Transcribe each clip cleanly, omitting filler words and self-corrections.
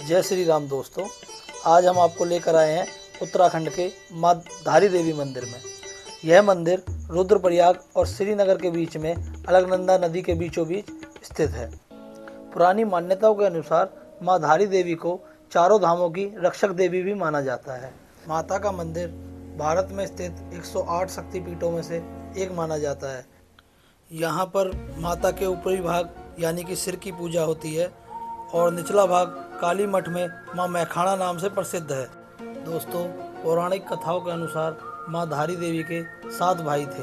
जय श्री राम दोस्तों। आज हम आपको लेकर आए हैं उत्तराखंड के माँ धारी देवी मंदिर में। यह मंदिर रुद्रप्रयाग और श्रीनगर के बीच में अलकनंदा नदी के बीचों बीच स्थित है। पुरानी मान्यताओं के अनुसार माँ धारी देवी को चारों धामों की रक्षक देवी भी माना जाता है। माता का मंदिर भारत में स्थित 108 शक्तिपीठों में से एक माना जाता है। यहाँ पर माता के ऊपरी भाग यानी कि सिर की पूजा होती है और निचला भाग काली मठ में माँ मैखाणा नाम से प्रसिद्ध है। दोस्तों, पौराणिक कथाओं के अनुसार माँ धारी देवी के 7 भाई थे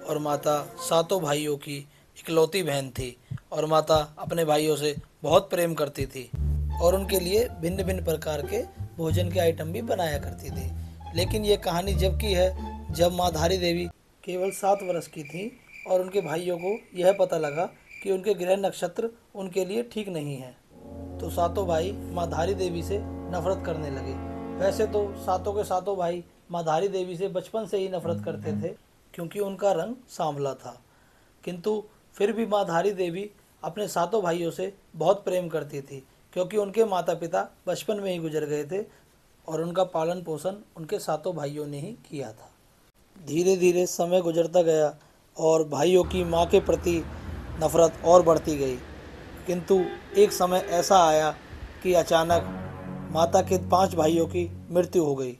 और माता सातों भाइयों की इकलौती बहन थी और माता अपने भाइयों से बहुत प्रेम करती थी और उनके लिए भिन्न भिन्न प्रकार के भोजन के आइटम भी बनाया करती थी। लेकिन ये कहानी जब की है जब माँ धारी देवी केवल 7 वर्ष की थी और उनके भाइयों को यह पता लगा कि उनके ग्रह नक्षत्र उनके लिए ठीक नहीं है, तो सातों भाई माँ धारी देवी से नफरत करने लगे। वैसे तो सातों के सातों भाई माँ धारी देवी से बचपन से ही नफरत करते थे क्योंकि उनका रंग सांवला था, किंतु फिर भी माँ धारी देवी अपने सातों भाइयों से बहुत प्रेम करती थी क्योंकि उनके माता पिता बचपन में ही गुजर गए थे और उनका पालन पोषण उनके सातों भाइयों ने ही किया था। धीरे धीरे समय गुजरता गया और भाइयों की माँ के प्रति नफरत और बढ़ती गई, किंतु एक समय ऐसा आया कि अचानक माता के 5 भाइयों की मृत्यु हो गई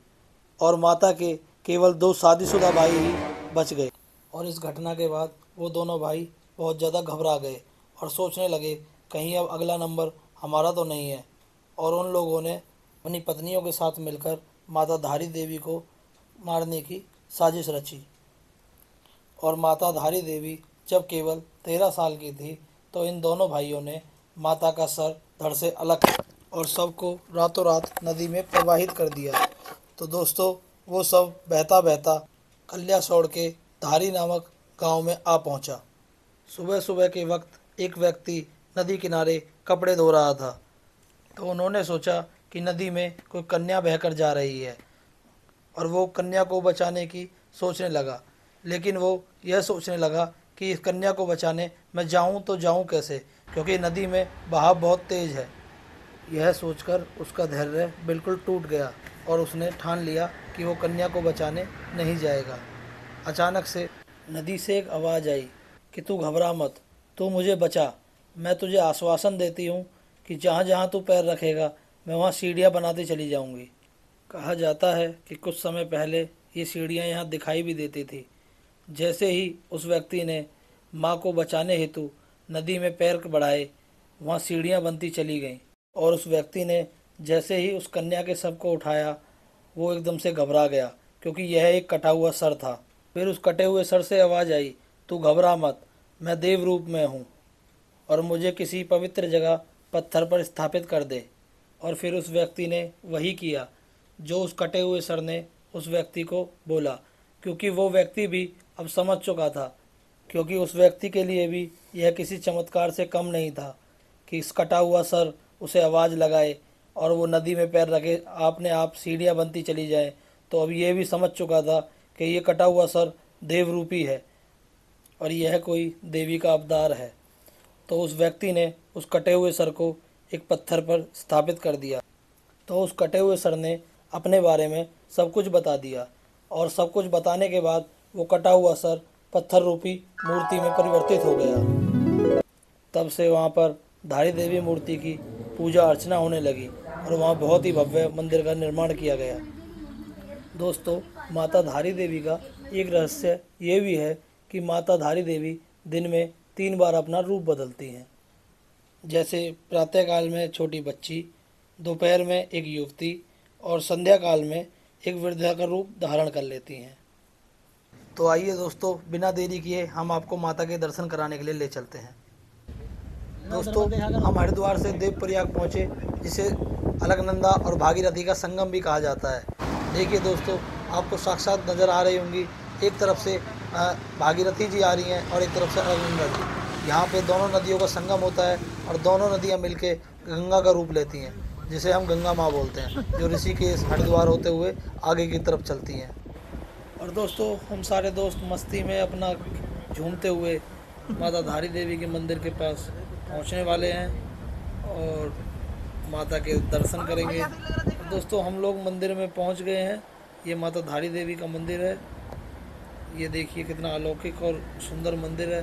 और माता के केवल 2 शादीशुदा भाई ही बच गए। और इस घटना के बाद वो दोनों भाई बहुत ज़्यादा घबरा गए और सोचने लगे कहीं अब अगला नंबर हमारा तो नहीं है, और उन लोगों ने अपनी पत्नियों के साथ मिलकर माता धारी देवी को मारने की साजिश रची। और माता धारी देवी जब केवल 13 साल की थी तो इन दोनों भाइयों ने माता का सर धड़ से अलग और सबको रातों रात नदी में प्रवाहित कर दिया। तो दोस्तों, वो सब बहता बहता कल्यासौड़ के धारी नामक गांव में आ पहुंचा। सुबह सुबह के वक्त एक व्यक्ति नदी किनारे कपड़े धो रहा था, तो उन्होंने सोचा कि नदी में कोई कन्या बहकर जा रही है और वो कन्या को बचाने की सोचने लगा। लेकिन वो यह सोचने लगा कि इस कन्या को बचाने मैं जाऊं तो जाऊं कैसे, क्योंकि नदी में बहाव बहुत तेज़ है। यह सोचकर उसका धैर्य बिल्कुल टूट गया और उसने ठान लिया कि वो कन्या को बचाने नहीं जाएगा। अचानक से नदी से एक आवाज़ आई कि तू घबरा मत, तू मुझे बचा। मैं तुझे आश्वासन देती हूँ कि जहाँ जहाँ तू पैर रखेगा मैं वहाँ सीढ़ियाँ बनाती चली जाऊँगी। कहा जाता है कि कुछ समय पहले ये सीढ़ियाँ यहाँ दिखाई भी देती थी। जैसे ही उस व्यक्ति ने माँ को बचाने हेतु नदी में पैर बढ़ाए, वहाँ सीढ़ियाँ बनती चली गईं और उस व्यक्ति ने जैसे ही उस कन्या के शव को उठाया, वो एकदम से घबरा गया क्योंकि यह एक कटा हुआ सर था। फिर उस कटे हुए सर से आवाज़ आई, तू घबरा मत, मैं देव रूप में हूँ और मुझे किसी पवित्र जगह पत्थर पर स्थापित कर दे। और फिर उस व्यक्ति ने वही किया जो उस कटे हुए सर ने उस व्यक्ति को बोला, क्योंकि वो व्यक्ति भी अब समझ चुका था, क्योंकि उस व्यक्ति के लिए भी यह किसी चमत्कार से कम नहीं था कि इस कटा हुआ सर उसे आवाज़ लगाए और वो नदी में पैर रखे आपने आप सीढ़ियाँ बनती चली जाए। तो अब ये भी समझ चुका था कि ये कटा हुआ सर देवरूपी है और यह कोई देवी का अवतार है। तो उस व्यक्ति ने उस कटे हुए सर को एक पत्थर पर स्थापित कर दिया। तो उस कटे हुए सर ने अपने बारे में सब कुछ बता दिया और सब कुछ बताने के बाद वो कटा हुआ सर पत्थर रूपी मूर्ति में परिवर्तित हो गया। तब से वहाँ पर धारी देवी मूर्ति की पूजा अर्चना होने लगी और वहाँ बहुत ही भव्य मंदिर का निर्माण किया गया। दोस्तों, माता धारी देवी का एक रहस्य ये भी है कि माता धारी देवी दिन में 3 बार अपना रूप बदलती हैं। जैसे प्रातःकाल में छोटी बच्ची, दोपहर में एक युवती और संध्या काल में एक वृद्धा का रूप धारण कर लेती हैं। तो आइए दोस्तों, बिना देरी किए हम आपको माता के दर्शन कराने के लिए ले चलते हैं। दोस्तों, हम हरिद्वार से देवप्रयाग पहुँचे, जिसे अलकनंदा और भागीरथी का संगम भी कहा जाता है। देखिए दोस्तों, आपको साक्षात नज़र आ रही होंगी, एक तरफ से भागीरथी जी आ रही हैं और एक तरफ से अलकनंदा जी। यहाँ पे दोनों नदियों का संगम होता है और दोनों नदियाँ मिलके गंगा का रूप लेती हैं, जिसे हम गंगा माँ बोलते हैं, जो ऋषिकेश हरिद्वार होते हुए आगे की तरफ चलती हैं। और दोस्तों, हम सारे दोस्त मस्ती में अपना झूमते हुए माता धारी देवी के मंदिर के पास पहुंचने वाले हैं और माता के दर्शन करेंगे। दोस्तों हम लोग मंदिर में पहुंच गए हैं। ये माता धारी देवी का मंदिर है। ये देखिए कितना अलौकिक और सुंदर मंदिर है।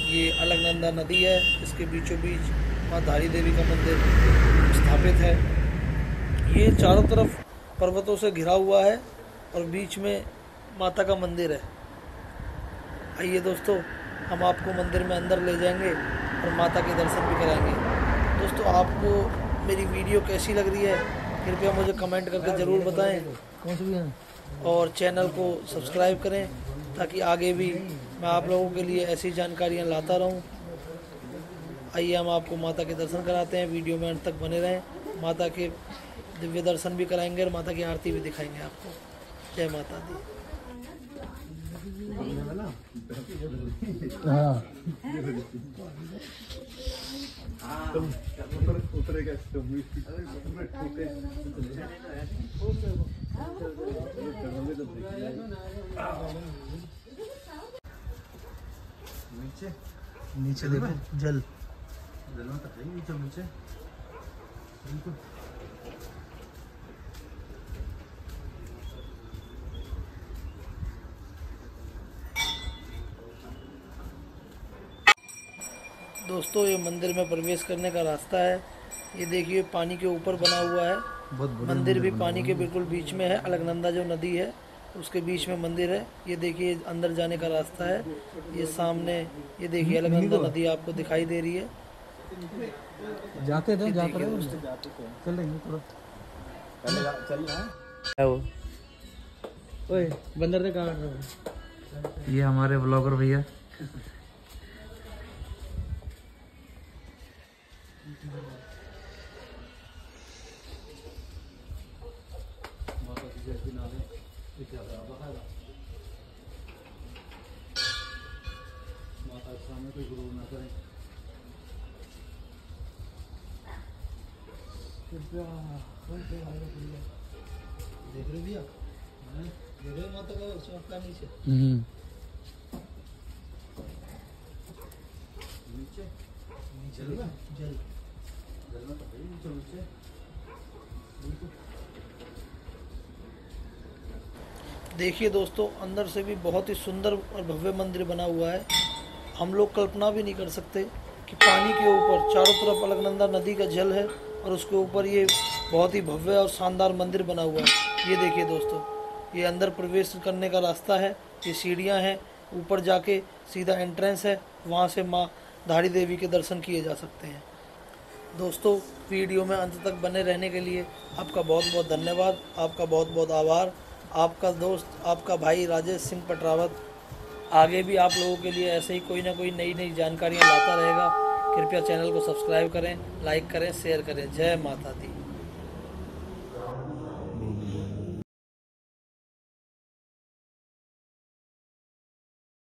ये अलकनंदा नदी है, इसके बीचों बीच माँ धारी देवी का मंदिर स्थापित है। ये चारों तरफ पर्वतों से घिरा हुआ है और बीच में माता का मंदिर है। आइए दोस्तों, हम आपको मंदिर में अंदर ले जाएंगे और माता के दर्शन भी कराएंगे। दोस्तों आपको मेरी वीडियो कैसी लग रही है कृपया मुझे कमेंट करके ज़रूर बताएं और चैनल को सब्सक्राइब करें ताकि आगे भी मैं आप लोगों के लिए ऐसी जानकारियाँ लाता रहूं। आइए हम आपको माता के दर्शन कराते हैं। वीडियो में अंत तक बने रहें। माता के दिव्य दर्शन भी कराएंगे और माता की आरती भी दिखाएंगे आपको। जय माता दी। नीचे देखो जल नीचे। दोस्तों ये मंदिर में प्रवेश करने का रास्ता है। ये देखिए पानी के ऊपर बना हुआ है। मंदिर भी पानी के बिल्कुल बीच में है। अलकनंदा जो नदी है उसके बीच में मंदिर है। ये देखिए अंदर जाने का रास्ता है। ये सामने ये देखिए अलकनंदा नदी आपको दिखाई दे रही है। जाते थे जाते चल रही थोड़ा ओए बंदर से कहाँ। ये हमारे ब्लॉगर भैया माता सामने कोई गुरु ना करें। देख रहे भैया, देख रहे माता का चौका नीचे नीचे नीचे जल नीचे देखिए दोस्तों अंदर से भी बहुत ही सुंदर और भव्य मंदिर बना हुआ है। हम लोग कल्पना भी नहीं कर सकते कि पानी के ऊपर चारों तरफ अलकनंदा नदी का जल है और उसके ऊपर ये बहुत ही भव्य और शानदार मंदिर बना हुआ है। ये देखिए दोस्तों, ये अंदर प्रवेश करने का रास्ता है। ये सीढ़ियाँ हैं, ऊपर जाके सीधा एंट्रेंस है। वहाँ से माँ धारी देवी के दर्शन किए जा सकते हैं। दोस्तों वीडियो में अंत तक बने रहने के लिए आपका बहुत बहुत धन्यवाद। आपका बहुत बहुत आभार। आपका दोस्त आपका भाई राजेश सिंह पटरावत आगे भी आप लोगों के लिए ऐसे ही कोई ना कोई नई नई जानकारियाँ लाता रहेगा। कृपया चैनल को सब्सक्राइब करें, लाइक करें, शेयर करें। जय माता दी।